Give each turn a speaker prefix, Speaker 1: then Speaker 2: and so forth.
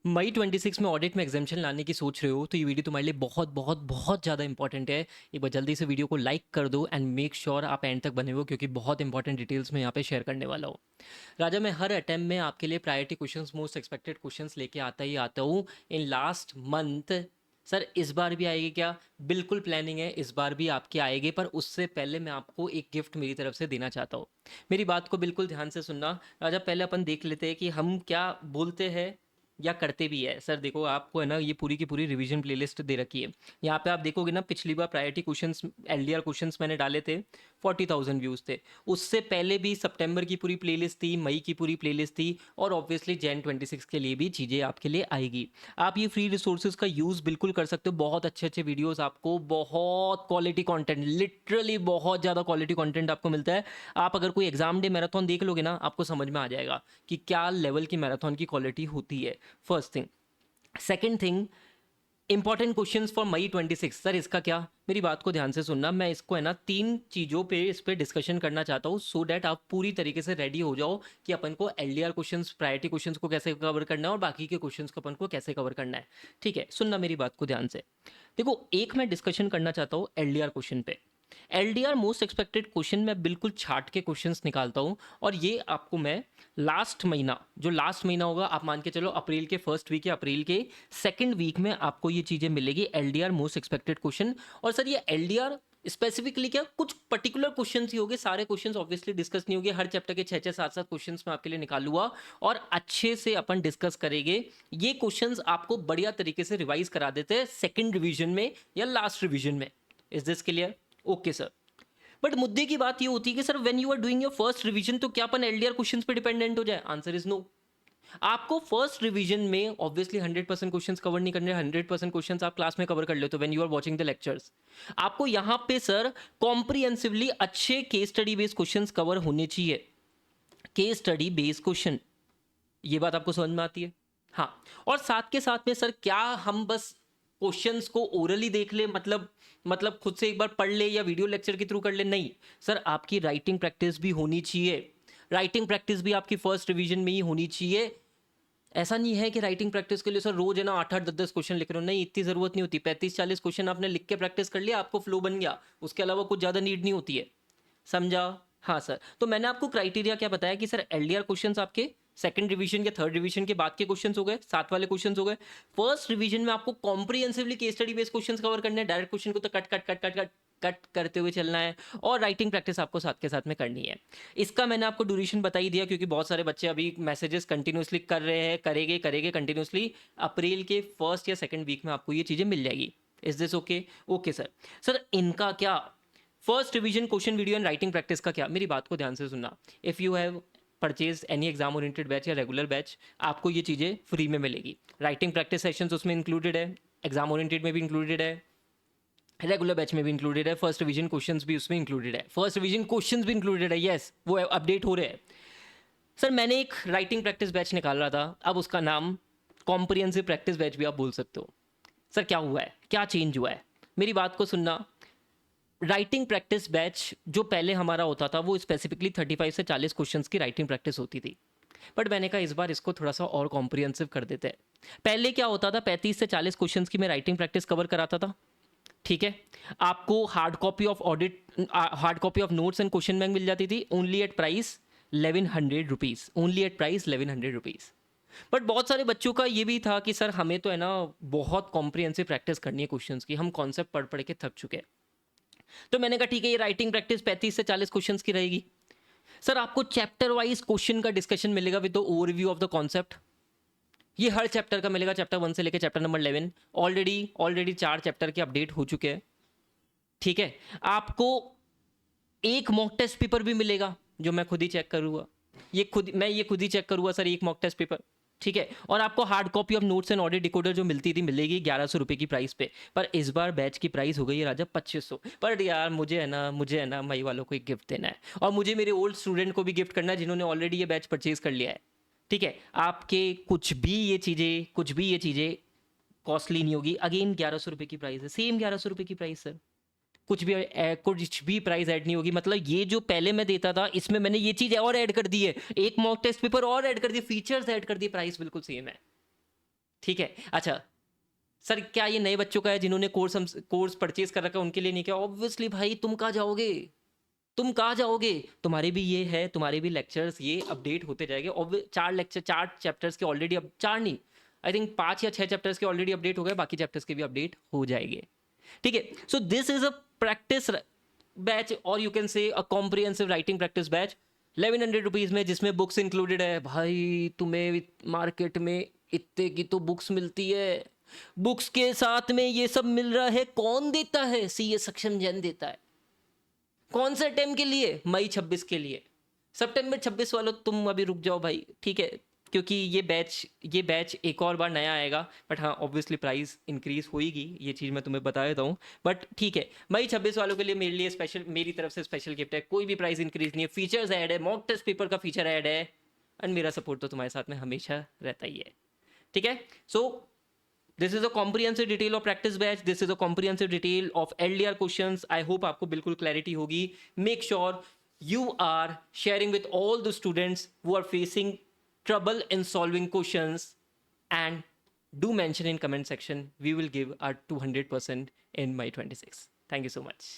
Speaker 1: मई 26 में ऑडिट में एग्जामेशन लाने की सोच रहे हो तो ये वीडियो तुम्हारे लिए बहुत बहुत बहुत ज़्यादा इंपॉर्टेंट है। एक बार जल्दी से वीडियो को लाइक कर दो एंड मेक श्योर आप एंड तक बने हो, क्योंकि बहुत इंपॉर्टेंट डिटेल्स मैं यहाँ पे शेयर करने वाला हूँ। राजा, मैं हर अटेम्प्ट में आपके लिए priority questions, most expected questions लेके आता ही आता हूँ। इन लास्ट मंथ सर इस बार भी आएगी क्या? बिल्कुल प्लानिंग है, इस बार भी आपके आएगी, पर उससे पहले मैं आपको एक गिफ्ट मेरी तरफ से देना चाहता हूँ। मेरी बात को बिल्कुल ध्यान से सुनना। राजा, पहले अपन देख लेते हैं कि हम क्या बोलते हैं या करते भी है। सर देखो, आपको है ना ये पूरी की पूरी रिवीजन प्लेलिस्ट दे रखी है। यहाँ पे आप देखोगे ना, पिछली बार प्रायोरिटी क्वेश्चंस, एलडीआर क्वेश्चंस मैंने डाले थे, 40,000 व्यूज़ थे। उससे पहले भी सितंबर की पूरी प्लेलिस्ट थी, मई की पूरी प्लेलिस्ट थी, और ऑब्वियसली जैन 26 के लिए भी चीज़ें आपके लिए आएगी। आप ये फ्री रिसोर्सेज का यूज़ बिल्कुल कर सकते हो। बहुत अच्छे अच्छे वीडियोज़, आपको बहुत क्वालिटी कॉन्टेंट, लिटरली बहुत ज़्यादा क्वालिटी कॉन्टेंट आपको मिलता है। आप अगर कोई एग्जाम डे मैराथन देख लोगे ना, आपको समझ में आ जाएगा कि क्या लेवल की मैराथन की क्वालिटी होती है। First thing. Second thing, important questions for May 26। Sir इसका क्या? मेरी बात को ध्यान से सुनना। मैं इसको है ना 3 चीज़ों पे इस पे डिस्कशन करना चाहता हूँ, सो डैट आप पूरी तरीके से रेडी हो जाओ कि अपन को एलडीआर क्वेश्चंस, प्रायोरिटी क्वेश्चंस को कैसे कवर करना है और बाकी के क्वेश्चंस को अपन को कैसे कवर करना है। ठीक है, सुनना मेरी बात को ध्यान से। देखो, एक मैं डिस्कशन करना चाहता हूँ एलडीआर क्वेश्चन पे। एलडीआर मोस्ट एक्सपेक्टेड क्वेश्चन में बिल्कुल छाट के क्वेश्चंस निकालता हूँ, और ये आपको मैं लास्ट महीना, जो लास्ट महीना होगा, आप मान के चलो अप्रैल के फर्स्ट वीक या अप्रैल के सेकंड वीक में आपको ये चीज़ें मिलेगी, एलडीआर मोस्ट एक्सपेक्टेड क्वेश्चन। और सर ये एलडीआर स्पेसिफिकली क्या, कुछ पर्टिकुलर क्वेश्चंस ही होंगे, सारे क्वेश्चंस ऑब्वियसली डिस्कस नहीं होंगे। हर चैप्टर के 6-6, 7-7 क्वेश्चंस मैं आपके लिए निकालूंगा और अच्छे से अपन डिस्कस करेंगे। ये क्वेश्चंस आपको बढ़िया तरीके से रिवाइज करा देते हैं सेकंड रिवीजन में या लास्ट रिवीजन में। Is this clear? Okay sir. But मुद्दे की बात ये होती है कि sir when you are doing your first revision, तो क्या अपन एलडीआर क्वेश्चंस पे डिपेंडेंट हो जाए? Answer is no. आपको फर्स्ट रिवीजन में ऑब्वियसली 100% क्वेश्चंस कवर नहीं करने। 100% क्वेश्चंस आप क्लास में कवर कर लेते हो when you are watching the lectures. आपको यहां पे सर कॉम्प्रिहेंसिवली अच्छे case study based questions cover होने चाहिए। केस स्टडी बेस्ड क्वेश्चन, ये बात आपको समझ में आती है? हाँ। और साथ के साथ में सर, क्या हम बस क्वेश्चंस को ओरली देख ले, मतलब खुद से एक बार पढ़ ले या वीडियो लेक्चर के थ्रू कर ले? नहीं सर, आपकी राइटिंग प्रैक्टिस भी होनी चाहिए। राइटिंग प्रैक्टिस भी आपकी फर्स्ट रिवीजन में ही होनी चाहिए। ऐसा नहीं है कि राइटिंग प्रैक्टिस के लिए सर रोज है ना 8-8, 10-10 क्वेश्चन लिख रहे हो। नहीं, इतनी जरूरत नहीं होती। 35-40 क्वेश्चन आपने लिख के प्रैक्टिस कर लिया, आपको फ्लो बन गया, उसके अलावा कुछ ज्यादा नीड नहीं होती है। समझा? हाँ सर। तो मैंने आपको क्राइटेरिया क्या बताया कि सर एलडीआर क्वेश्चंस आपके सेकंड रिवीजन या थर्ड रिवीजन के बाद के क्वेश्चंस हो गए, साथ वाले क्वेश्चंस हो गए। फर्स्ट रिवीजन में आपको comprehensively case study based questions cover करने हैं। डायरेक्ट क्वेश्चन को तो cut cut cut cut cut cut करते हुए चलना है, और राइटिंग प्रैक्टिस आपको साथ के साथ में करनी है। इसका मैंने आपको ड्यूरेशन बता ही दिया, क्योंकि बहुत सारे बच्चे अभी मैसेजेस कंटिन्यूसली कर रहे हैं, करेंगे करेंगे कंटिन्यूसली। अप्रैल के फर्स्ट या सेकंड वीक में आपको ये चीज़ें मिल जाएगी। Is this okay? Okay sir. Sir इनका क्या, first revision question video and writing practice का क्या? मेरी बात को ध्यान से सुनना। If you have purchase any exam oriented batch या रेगुलर बैच, आपको ये चीज़ें फ्री में मिलेगी। राइटिंग प्रैक्टिस सेशंस उसमें इंक्लूडेड है, एग्जाम ओरिएंटेड में भी इंक्लूडेड है, रेगुलर बैच में भी इंक्लूडेड है, फर्स्ट रिवीजन क्वेश्चंस भी उसमें इंक्लूडेड है, फर्स्ट रिवीजन क्वेश्चंस भी इंक्लूडेड है। यस, वो अपडेट हो रहे हैं। सर मैंने एक राइटिंग प्रैक्टिस बैच निकाल रहा था, अब उसका नाम कॉम्प्रिहेंसिव प्रैक्टिस बैच भी आप बोल सकते हो। सर क्या हुआ है, क्या चेंज हुआ है? मेरी बात को सुनना। राइटिंग प्रैक्टिस बैच जो पहले हमारा होता था, वो स्पेसिफिकली 35 से 40 क्वेश्चंस की राइटिंग प्रैक्टिस होती थी। बट मैंने कहा इस बार इसको थोड़ा सा और कॉम्प्रिहेंसिव कर देते हैं। पहले क्या होता था, 35 से 40 क्वेश्चंस की मैं राइटिंग प्रैक्टिस कवर कराता था। ठीक है, आपको hard copy of audit, hard copy of notes and question bank मिल जाती थी, only at price 1100 rupees, only at price 1100 rupees. But बहुत सारे बच्चों का ये भी था कि सर हमें तो है ना बहुत कॉम्प्रिहेंसिव प्रैक्टिस करनी है क्वेश्चंस की, हम कॉन्सेप्ट पढ़ पढ़ के थक चुके हैं। तो मैंने कहा ठीक है, ये राइटिंग प्रैक्टिस 35 से 40 क्वेश्चंस की रहेगी। सर आपको चैप्टर वाइज क्वेश्चन का डिस्कशन मिलेगा with the overview of the concept. ये हर चैप्टर का मिलेगा, चैप्टर 1 से लेकर चैप्टर नंबर 11। ऑलरेडी 4 चैप्टर के अपडेट हो चुके हैं। ठीक है, आपको एक मॉक टेस्ट पेपर भी मिलेगा, जो मैं खुद ही चेक करूंगा। ये खुद ही चेक करूंगा सर, एक मॉक टेस्ट पेपर। ठीक है, और आपको hard copy of notes and audit decoder जो मिलती थी, मिलेगी 1100 रुपए की प्राइस पे। पर इस बार बैच की प्राइस हो गई है राजा 2500। पर यार मुझे है ना मई वालों को एक गिफ्ट देना है, और मुझे मेरे ओल्ड स्टूडेंट को भी गिफ्ट करना है जिन्होंने ऑलरेडी ये बैच परचेज कर लिया है। ठीक है, आपके कुछ भी ये चीज़ें कॉस्टली नहीं होगी। अगेन 1100 रुपये की प्राइस है, सेम 1100 रुपये की प्राइस सर। कुछ भी प्राइस ऐड नहीं होगी। मतलब ये जो पहले मैं देता था, इसमें मैंने ये चीज़ और ऐड कर दी है, एक मॉक टेस्ट पेपर और ऐड कर दिए, फीचर्स ऐड कर दिए, प्राइस बिल्कुल सेम है। ठीक है। अच्छा सर, क्या ये नए बच्चों का है जिन्होंने कोर्स परचेज कर रखा है उनके लिए नहीं? क्या ऑब्वियसली भाई, तुम कहाँ जाओगे, तुम कहाँ जाओगे? तुम्हारे भी ये है, तुम्हारे भी लेक्चर्स ये अपडेट होते जाएंगे। 4 चैप्टर्स के ऑलरेडी, अब 4 नहीं, आई थिंक 5 या 6 चैप्टर्स के ऑलरेडी अपडेट हो गए, बाकी चैप्टर्स के भी अपडेट हो जाएंगे। ठीक है, so this is a practice batch, और you can say a comprehensive writing practice batch 1100 rupees में, जिसमें बुक्स इंक्लूडेड है। भाई तुम्हें मार्केट में इतने की तो बुक्स मिलती है, बुक्स के साथ में ये सब मिल रहा है। कौन देता है? सीए सक्षम जैन देता है। कौन से टाइम के लिए? मई 26 के लिए। सितंबर 26 वालों तुम अभी रुक जाओ भाई, ठीक है, क्योंकि ये बैच एक और बार नया आएगा। बट हाँ, ऑब्वियसली प्राइस इंक्रीज होगी, ये चीज़ मैं तुम्हें बता देता हूँ। बट ठीक है, मई 26 वालों के लिए मेरे लिए स्पेशल, मेरी तरफ से स्पेशल गिफ्ट है। कोई भी प्राइस इंक्रीज नहीं है, फीचर्स ऐड है, मॉक टेस्ट पेपर का फीचर ऐड है, एंड मेरा सपोर्ट तो तुम्हारे साथ में हमेशा रहता ही है। ठीक है, so this is a comprehensive detail of practice batch, this is a comprehensive detail of LDR questions. I hope आपको बिल्कुल क्लैरिटी होगी। Make sure you are sharing with all the students who are facing trouble in solving questions, and do mention in comment section. We will give our 200% in my 26. Thank you so much.